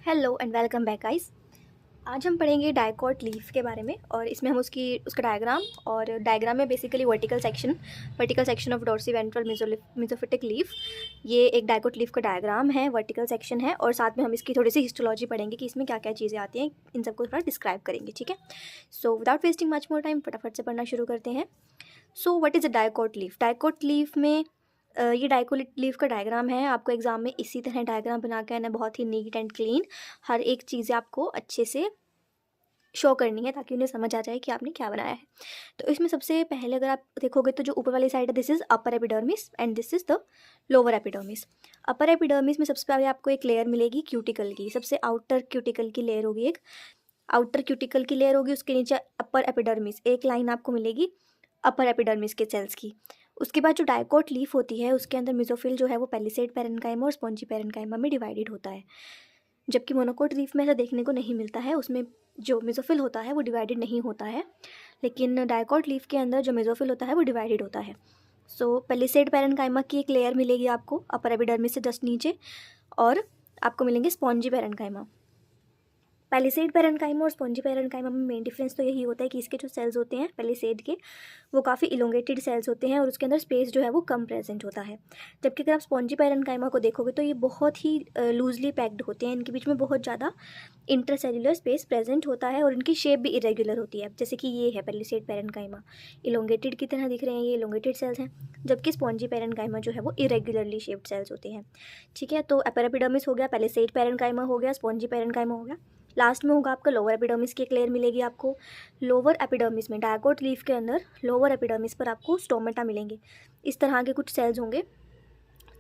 Hello and welcome back guys. आज हम पढ़ेंगे डाइकॉट लीफ के बारे में और इसमें हम उसका डायग्राम और डायग्राम में basically vertical section of dorsiventral mesophytic leaf. ये एक डाइकॉट लीफ का डायग्राम है, वर्टिकल सेक्शन है और साथ में हम इसकी थोड़ी सी हिस्टोलॉजी पढ़ेंगे कि इसमें क्या क्या चीज़ें आती हैं, इन सबको थोड़ा डिस्क्राइब करेंगे। ठीक है, so without wasting much more time फटाफट से पढ़ना शुरू करते हैं। So what is a dicot leaf? Dicot leaf में ये डाइकोट लीफ का डायग्राम है। आपको एग्जाम में इसी तरह डायग्राम बना के आना, बहुत ही नीट एंड क्लीन। हर एक चीज़ें आपको अच्छे से शो करनी है ताकि उन्हें समझ आ जाए कि आपने क्या बनाया है। तो इसमें सबसे पहले अगर आप देखोगे तो जो ऊपर वाली साइड है, this is upper epidermis and this is the lower epidermis. Upper epidermis में सबसे पहले आपको एक लेयर मिलेगी क्यूटिकल की, सबसे आउटर क्यूटिकल की लेयर होगी, एक आउटर क्यूटिकल की लेयर होगी। उसके नीचे अपर एपिडर्मिस, एक लाइन आपको मिलेगी अपर एपिडर्मिस के सेल्स की। उसके बाद जो डाइकोट लीफ होती है उसके अंदर मेसोफिल जो है वो पेलिसेड पैरेन्काइमा और स्पॉन्जी पैरेन्काइमा में डिवाइडेड होता है, जबकि मोनोकोट लीफ में ऐसा देखने को नहीं मिलता है। उसमें जो मेसोफिल होता है वो डिवाइडेड नहीं होता है, लेकिन डाइकोट लीफ के अंदर जो मेसोफिल होता है वो डिवाइडेड होता है। सो पेलिसेड पैरेन्काइमा की एक लेयर मिलेगी आपको अपर एपिडर्मिस से जस्ट नीचे, और आपको मिलेंगे स्पॉन्जी पैरेन्काइमा। पैलिसेड पैरेन्काइमा और स्पॉन्जी पैरेन्काइमा में मेन डिफरेंस तो यही होता है कि इसके जो सेल्स होते हैं पैलिसेड के, वो काफ़ी इलोंगेटेड सेल्स होते हैं और उसके अंदर स्पेस जो है वो कम प्रेजेंट होता है। जबकि अगर आप स्पॉन्जी पैरेन्काइमा को देखोगे तो ये बहुत ही लूजली पैक्ड होते हैं, इनके बीच में बहुत ज़्यादा इंटरसेल्युलर स्पेस प्रेजेंट होता है और इनकी शेप भी इरेगुलर होती है। जैसे कि ये है पैलिसेड पैरेन्काइमा, इलोंगेटेड की तरह दिख रहे हैं, ये इलोंगेटेड सेल्स हैं, जबकि स्पॉन्जी पैरेन्काइमा जो है वो इरेगुलरली शेप्ड सेल्स होते हैं। ठीक है, तो अपर एपिडर्मिस हो गया, पैलिसेड पैरेन्काइमा हो गया, स्पॉन्जी पैरेन्काइमा हो गया। लास्ट में होगा आपका लोअर एपिडर्मिस की एक लेयर मिलेगी आपको। लोअर एपिडर्मिस में डाइकोट लीफ के अंदर लोअर एपिडर्मिस पर आपको स्टोमेटा मिलेंगे। इस तरह के कुछ सेल्स होंगे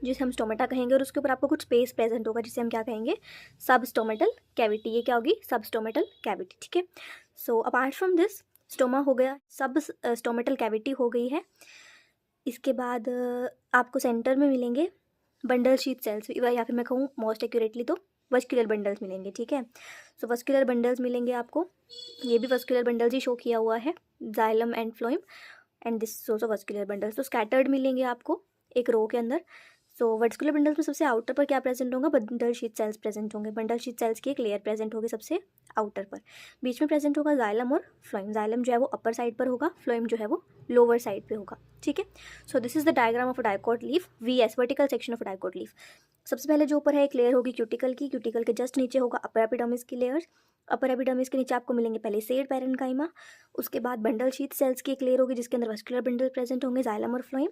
जिसे हम स्टोमेटा कहेंगे, और उसके ऊपर आपको कुछ स्पेस प्रेजेंट होगा जिसे हम क्या कहेंगे, सब स्टोमेटल कैविटी। ये क्या होगी, सब स्टोमेटल कैविटी। ठीक है, so apart from this stoma हो गया, सब स्टोमेटल कैविटी हो गई है। इसके बाद आपको सेंटर में मिलेंगे बंडल शीथ सेल्स, या फिर मैं कहूँ मोस्ट एक्यूरेटली तो वस्कुलर बंडल्स मिलेंगे। ठीक है, सो वस्कुलर बंडल्स मिलेंगे आपको, ये भी वस्कुलर बंडल्स ही शो किया हुआ है, xylem and phloem and this also vascular bundles. तो स्कैटर्ड मिलेंगे आपको एक रो के अंदर। सो वस्कुलर बंडल्स में सबसे आउटर पर क्या प्रेजेंट होगा, बंडल शीथ सेल्स प्रेजेंट होंगे। बंडल शीथ सेल्स की एक लेयर प्रेजेंट होगी सबसे आउटर पर। बीच में प्रेजेंट होगा जाइलम और फ्लोएम। जाइलम जो है वो अपर साइड पर होगा, फ्लोएम जो है वो लोअर साइड पे होगा। ठीक है, so this is the diagram of a dicot leaf, VS vertical section of a dicot leaf. सबसे पहले जो ऊपर है एक लेयर होगी क्यूटिकल की, क्यूटिकल के जस्ट नीचे होगा अपर एपिडर्मिस की लेयर। अपर एपिडर्मिस के नीचे आपको मिलेंगे पेलिसेड पैरेन्काइमा। उसके बाद बंडल शीथ सेल्स की एक लेयर होगी जिसके अंदर वस्कुलर बंडल प्रेजेंट होंगे, जाइलम और फ्लोएम।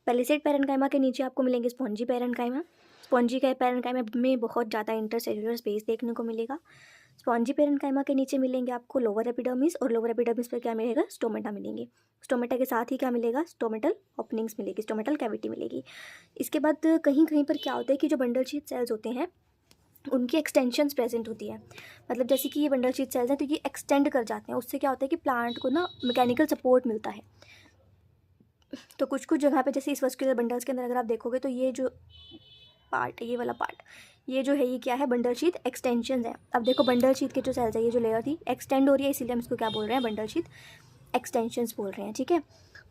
पेलिसेड पैरेन्काइमा के नीचे आपको मिलेंगे स्पॉन्जी पैरेन्काइमा। स्पॉन्जी के पैरेन्काइमा में बहुत ज़्यादा इंटरसेल्युलर स्पेस देखने को मिलेगा। स्पॉन्जी पैरेन्काइमा के नीचे मिलेंगे आपको लोअर एपिडर्मिस, और लोअर एपिडर्मिस पर क्या मिलेगा, स्टोमेटा मिलेंगे। स्टोमेटा के साथ ही क्या मिलेगा, स्टोमेटल ओपनिंग्स मिलेगी, स्टोमेटल कैविटी मिलेगी। इसके बाद कहीं कहीं पर क्या होता है कि जो बंडल शीथ सेल्स होते हैं उनकी एक्सटेंशंस प्रेजेंट होती है। मतलब जैसे कि ये बंडल शीथ सेल्स हैं तो ये एक्सटेंड कर जाते हैं, उससे क्या होता है कि प्लांट को ना मैकेनिकल सपोर्ट मिलता है। तो कुछ कुछ जगह पे जैसे इस वस्कुलर बंडल्स के अंदर अगर आप देखोगे तो ये जो पार्ट है, ये वाला पार्ट, ये जो है ये क्या है, बंडल शीथ एक्सटेंशन है। अब देखो बंडल शीथ के जो सेल्स है, ये जो लेयर थी एक्सटेंड हो रही है, इसीलिए हम इसको क्या बोल रहे हैं, बंडल शीथ एक्सटेंशंस बोल रहे हैं। ठीक है,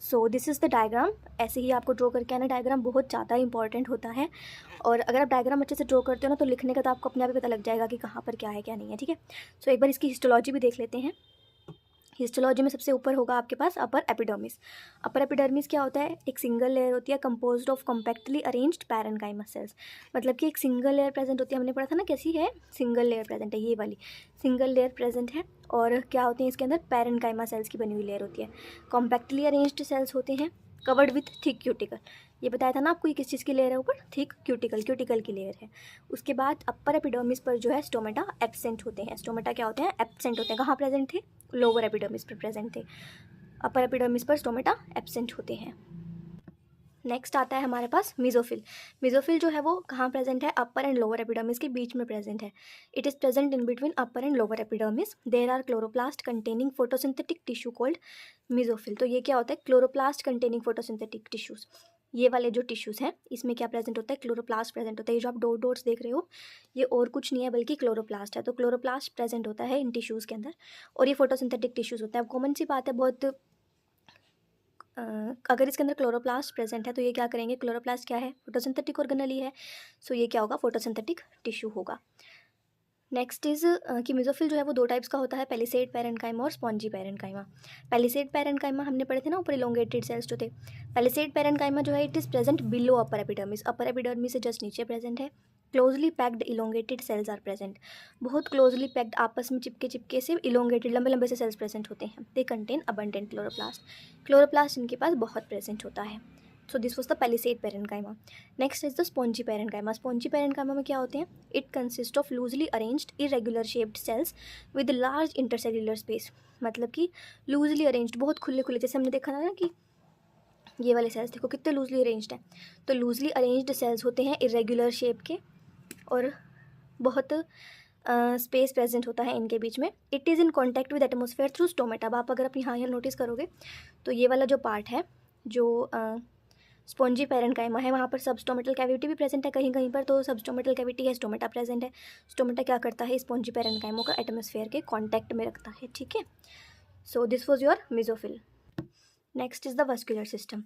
so this is the diagram. ऐसे ही आपको ड्रॉ करके आना, डायग्राम बहुत ज़्यादा इंपॉर्टेंट होता है, और अगर आप डायग्राम अच्छे से ड्रॉ करते हो ना तो लिखने का तो आपको अपने आप ही पता लग जाएगा कि कहाँ पर क्या है क्या नहीं है। ठीक है, सो एक बार इसकी हिस्टोलॉजी भी देख लेते हैं। हिस्टोलॉजी में सबसे ऊपर होगा आपके पास अपर एपिडर्मिस। अपर एपिडर्मिस क्या होता है, एक सिंगल लेयर होती है composed of compactly arranged parenchyma sales. मतलब कि एक सिंगल लेयर प्रेजेंट होती है, हमने पढ़ा था ना कैसी है, सिंगल लेयर प्रेजेंट है, ये वाली सिंगल लेयर प्रेजेंट है। और क्या होते हैं इसके अंदर, पैरेन्काइमा सेल्स की बनी हुई लेयर होती है। कॉम्पैक्टली अरेंज्ड सेल्स होते हैं, कवर्ड विथ थिक क्यूटिकल। ये बताया था ना आपको, ये किस चीज़ की लेयर है, ऊपर थिक क्यूटिकल, क्यूटिकल की लेयर है। उसके बाद अपर एपिडर्मिस पर जो है स्टोमेटा एब्सेंट होते हैं। स्टोमेटा क्या होते हैं, एब्सेंट होते हैं। कहाँ प्रेजेंट थे, लोअर एपिडर्मिस पर प्रेजेंट थे। अपर एपिडर्मिस पर स्टोमेटा एब्सेंट होते हैं। नेक्स्ट आता है हमारे पास मिजोफिल। मिजोफिल जो है वो कहाँ प्रेजेंट है, अपर एंड लोअर एपिडर्मिस के बीच में प्रेजेंट है। It is present in between upper and lower epidermis. There are chloroplast containing photosynthetic tissue called mesophyll. तो ये क्या होता है, क्लोरोप्लास्ट कंटेनिंग फोटोसिंथेटिक टिश्यूज़। ये वाले जो टिश्यूज़ हैं इसमें क्या प्रेजेंट होता है, क्लोरोप्लास्ट प्रेजेंट होता है। ये जो आप डॉट डॉट्स देख रहे हो ये और कुछ नहीं है बल्कि क्लोरोप्लास्ट है। तो क्लोरोप्लास्ट प्रेजेंट होता है इन टिश्यूज़ के अंदर, और ये फोटोसिंथेटिक टिश्यूज़ होते हैं। अब कॉमन सी बात है बहुत, अगर इसके अंदर क्लोरोप्लास्ट प्रेजेंट है तो ये क्या करेंगे, क्लोरोप्लास्ट क्या है, फोटोसिंथेटिक ऑर्गेनेल ही है, सो ये क्या होगा, फोटोसिंथेटिक टिश्यू होगा। नेक्स्ट इज़ कि मेसोफिल जो है वो दो टाइप्स का होता है, पेलिसेड पैरेन्काइमा और स्पॉन्जी पैरेन्काइमा। पेलिसेड पैरेन्काइमा हमने पढ़े थे ना ऊपर, इलोंगेटेड सेल्स जो थे। पेलिसेड पैरेन्काइमा जो है it is present below upper epidermis से जस्ट नीचे प्रेजेंट है। Closely packed elongated cells are present. बहुत क्लोजली पैक्ड, आपस में चिपके से इलोंगेटेड लंबे लंबे से सेल्स प्रेजेंट होते हैं। दे कंटेन अबंडेंट क्लोरोप्लास्ट इनके पास बहुत प्रेजेंट होता है। So this was the palisade parenchyma. Next is the spongy parenchyma. Spongy parenchyma में क्या होते हैं? It consist of loosely arranged irregular shaped cells with large intercellular space. मतलब कि लूजली अरेंज्ड, बहुत खुले खुले, जैसे हमने देखा था ना कि ये वाले सेल्स देखो कितने लूजली अरेंज्ड हैं। तो लूजली अरेंज्ड सेल्स होते हैं इरेगुलर शेप के और बहुत स्पेस प्रेजेंट होता है इनके बीच में। It is in contact with atmosphere through stomata. अब आप अगर अपनी यहाँ नोटिस करोगे तो ये वाला जो पार्ट है जो स्पॉन्जी पैरेन्काइमा है, वहाँ पर सबस्टोमेटल कैविटी भी प्रेजेंट है कहीं कहीं पर, तो सबस्टोमेटल कैविटी है, स्टोमेटा प्रेजेंट है। स्टोमेटा क्या करता है? स्पॉन्जी पैरेन्काइमा का एटमोसफेयर के कॉन्टैक्ट में रखता है, ठीक है। So this was your mesophyll. Next is the vascular system.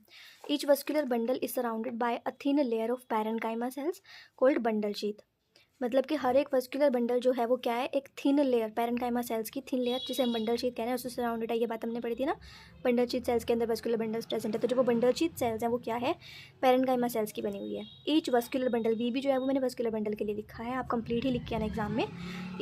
Each vascular bundle is surrounded by a thin layer of parenchyma cells called bundle sheath. मतलब कि हर एक वस्कुलर बंडल जो है वो क्या है? एक थिन लेयर, पैरेन्काइमा सेल्स की थिन लेयर, जिसे हम बंडल शीथ कह रहे हैं, उससे सराउंडेड है। ये बात हमने पढ़ी थी ना, बंडल शीथ सेल्स के अंदर वस्कुलर बंडल्स प्रेजेंट है। तो जो वो बंडल शीथ सेल्स हैं वो क्या है? पैरेन्काइमा सेल्स की बनी हुई है। ईच वस्कुलर बंडल, भी जो है वो मैंने वस्कुलर बंडल के लिए लिखा है, आप कंप्लीट ही लिख के आना एग्जाम में।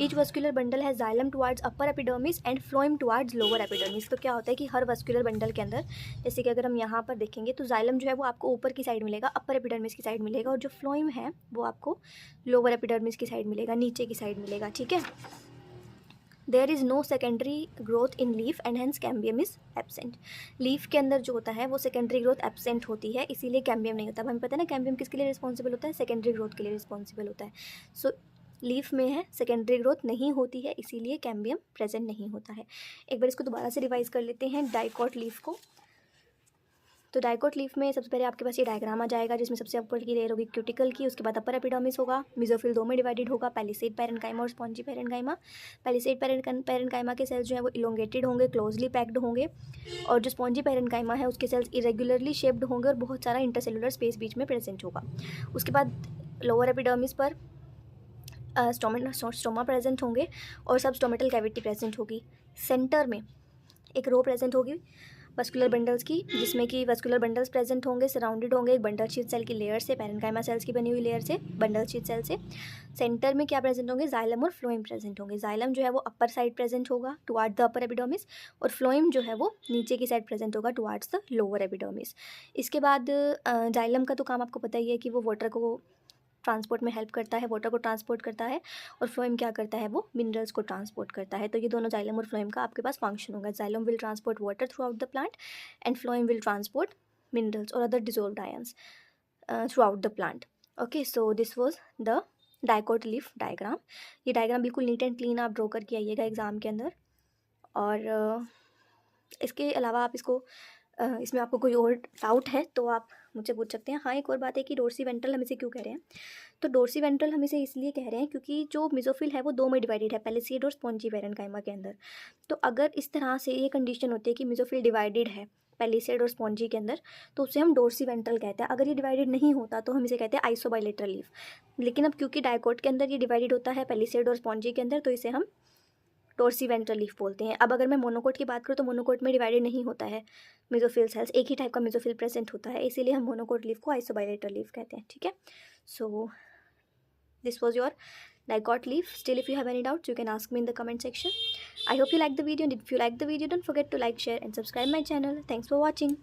ईच वस्कुलर बंडल है xylem towards upper epidermis and phloem towards lower epidermis. तो क्या होता है कि हर वस्कुलर बंडल के अंदर, जैसे कि अगर हम यहाँ पर देखेंगे तो जाइलम जो है वो आपको ऊपर की साइड मिलेगा, अपर एपिडर्मिस की साइड मिलेगा, और जो फ्लोएम है वो आपको लोअर एपिडर्मिस की साइड मिलेगा, नीचे की साइड मिलेगा, ठीक है। There is no secondary growth in leaf and hence cambium is absent. Leaf के अंदर जो होता है वो सेकेंडरी ग्रोथ एब्सेंट होती है, इसीलिए कैम्बियम नहीं होता। हमें पता है ना कैम्बियम किसके लिए रिस्पॉन्सिबल होता है? सेकेंडरी ग्रोथ के लिए रिस्पॉन्सिबल होता है। सो लीफ में है, सेकेंडरी ग्रोथ नहीं होती है, इसीलिए कैम्बियम प्रेजेंट नहीं होता है। एक बार इसको दोबारा से रिवाइज कर लेते हैं डाइकॉट लीफ को। तो डाइकोट लीफ में सबसे पहले आपके पास ये डायग्राम आ जाएगा, जिसमें सबसे ऊपर की लेयर होगी क्यूटिकल की, उसके बाद अपर एपिडर्मिस होगा, मेसोफिल दो में डिवाइडेड होगा, पेलिसेड पैरेन्काइमा और स्पॉन्जी पैरेन्काइमा। पेलिसेड पैरेन्काइमा के सेल्स जो है वो इलोंगेटेड होंगे, क्लोजली पैक्ड होंगे, और जो स्पॉन्जी पैरेन्काइमा है उसके सेल्स इरेगुलरली शेप्ड होंगे और बहुत सारा इंटरसेलुलर स्पेस बीच में प्रेजेंट होगा। उसके बाद लोअर एपिडर्मिस पर स्टोमा प्रेजेंट होंगे और सब स्टोमेटल कैविटी प्रेजेंट होगी। सेंटर में एक रो प्रेजेंट होगी वस्कुलर बंडल्स की, जिसमें कि वस्कुलर बंडल्स प्रेजेंट होंगे, सराउंडेड होंगे एक बंडल शीथ सेल की लेयर से, पैरेन्काइमा सेल्स की बनी हुई लेयर से, बंडल शीथ सेल से। सेंटर में क्या प्रेजेंट होंगे? जाइलम और फ्लोएम प्रेजेंट होंगे। जाइलम जो है वो अपर साइड प्रेजेंट होगा टुवार्ड द अपर एपिडर्मिस, और फ्लोएम जो है वो नीचे की साइड प्रेजेंट होगा टुवार्ड्स द लोअर एपिडर्मिस। इसके बाद जाइलम का तो काम आपको पता ही है कि वो वाटर को ट्रांसपोर्ट में हेल्प करता है, वाटर को ट्रांसपोर्ट करता है, और फ्लोएम क्या करता है? वो मिनरल्स को ट्रांसपोर्ट करता है। तो ये दोनों जाइलम और फ्लोएम का आपके पास फंक्शन होगा। Xylem will transport water throughout the plant and phloem will transport minerals और other dissolved ions throughout the plant. Okay, so this was the dicot leaf diagram. ये diagram बिल्कुल neat and clean आप draw करके आइएगा exam के अंदर। और इसके अलावा आप इसको इसमें आपको कोई और डाउट है तो आप मुझसे पूछ सकते हैं। हाँ, एक और बात है कि डोर्सी वेंट्रल हम इसे क्यों कह रहे हैं? तो डोर्सी वेंट्रल हम इसे इसलिए कह रहे हैं क्योंकि जो मेसोफिल है वो दो में डिवाइडेड है, पेलिसेड और स्पॉन्जी पैरेन्काइमा के अंदर। तो अगर इस तरह से ये कंडीशन होती है कि मेसोफिल डिवाइडेड है पेलिसेड और स्पॉन्जी के अंदर, तो उसे हम डोर्सी वेंट्रल कहते हैं। अगर ये डिवाइडेड नहीं होता तो हम इसे कहते हैं आइसोबाइलेटरल लीफ। लेकिन अब क्योंकि डाइकोट के अंदर ये डिवाइडेड होता है पेलिसेड और स्पॉन्जी के अंदर, तो इसे हम डोर्सी वेंट्रल लीफ बोलते हैं। अब अगर मैं मोनोकोट की बात करूँ तो मोनोकोट में डिवाइडेड नहीं होता है मेसोफिल सेल्स, एक ही टाइप का मेसोफिल प्रेजेंट होता है, इसीलिए हम मोनोकोट लीफ को आइसोबाइलेटरल लीफ कहते हैं, ठीक है। So this was your dicot leaf. Still, if you have any doubts, you can ask me in the comment section. I hope you liked the video, and if you liked the video, don't forget to like, share and subscribe my channel. Thanks for watching.